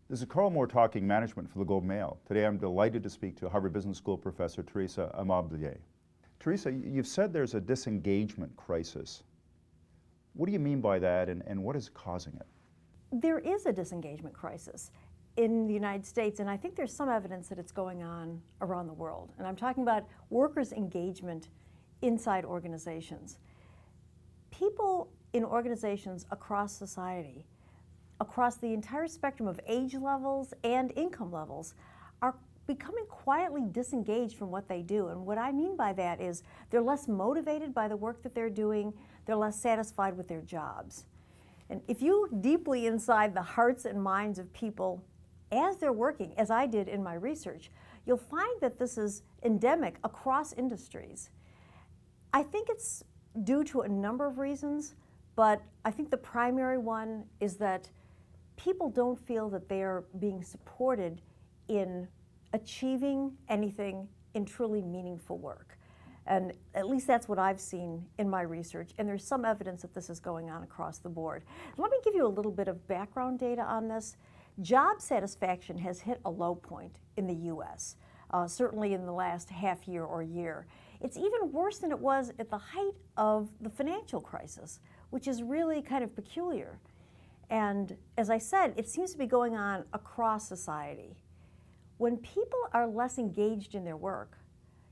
This is Karl Moore talking management for the Globe Mail. Today I'm delighted to speak to Harvard Business School professor Teresa Amabile. Teresa, you've said there's a disengagement crisis. What do you mean by that, and what is causing it? There is a disengagement crisis in the United States, and I think there's some evidence that it's going on around the world. And I'm talking about workers' engagement inside organizations. People in organizations across society, across the entire spectrum of age levels and income levels, are becoming quietly disengaged from what they do. And what I mean by that is they're less motivated by the work that they're doing, they're less satisfied with their jobs. And if you look deeply inside the hearts and minds of people as they're working, as I did in my research, you'll find that this is endemic across industries. I think it's due to a number of reasons, but I think the primary one is that people don't feel that they are being supported in achieving anything in truly meaningful work. And at least that's what I've seen in my research, and there's some evidence that this is going on across the board. Let me give you a little bit of background data on this. Job satisfaction has hit a low point in the US, certainly in the last half year or year. It's even worse than it was at the height of the financial crisis, which is really kind of peculiar. And as I said, it seems to be going on across society. When people are less engaged in their work,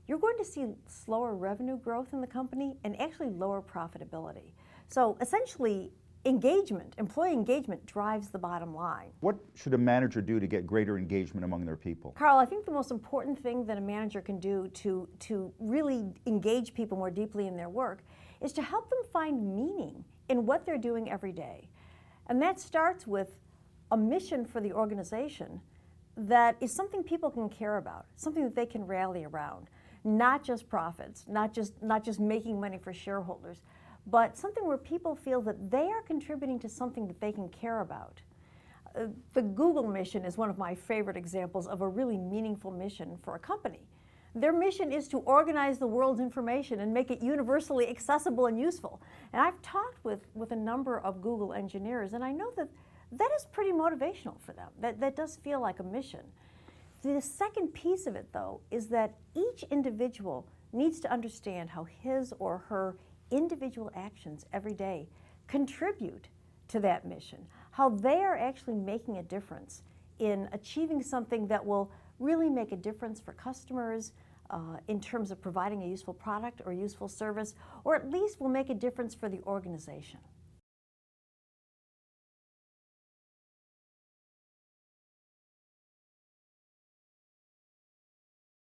you're going to see slower revenue growth in the company and actually lower profitability. So essentially, engagement, employee engagement, drives the bottom line. What should a manager do to get greater engagement among their people? Karl, I think the most important thing that a manager can do to really engage people more deeply in their work is to help them find meaning in what they're doing every day. And that starts with a mission for the organization that is something people can care about, something that they can rally around. Not just profits, not just making money for shareholders, but something where people feel that they are contributing to something that they can care about. The Google mission is one of my favorite examples of a really meaningful mission for a company. Their mission is to organize the world's information and make it universally accessible and useful. And I've talked with a number of Google engineers, and I know that that is pretty motivational for them. That does feel like a mission. The second piece of it, though, is that each individual needs to understand how his or her individual actions every day contribute to that mission, how they are actually making a difference in achieving something that will really make a difference for customers in terms of providing a useful product or useful service, or at least will make a difference for the organization.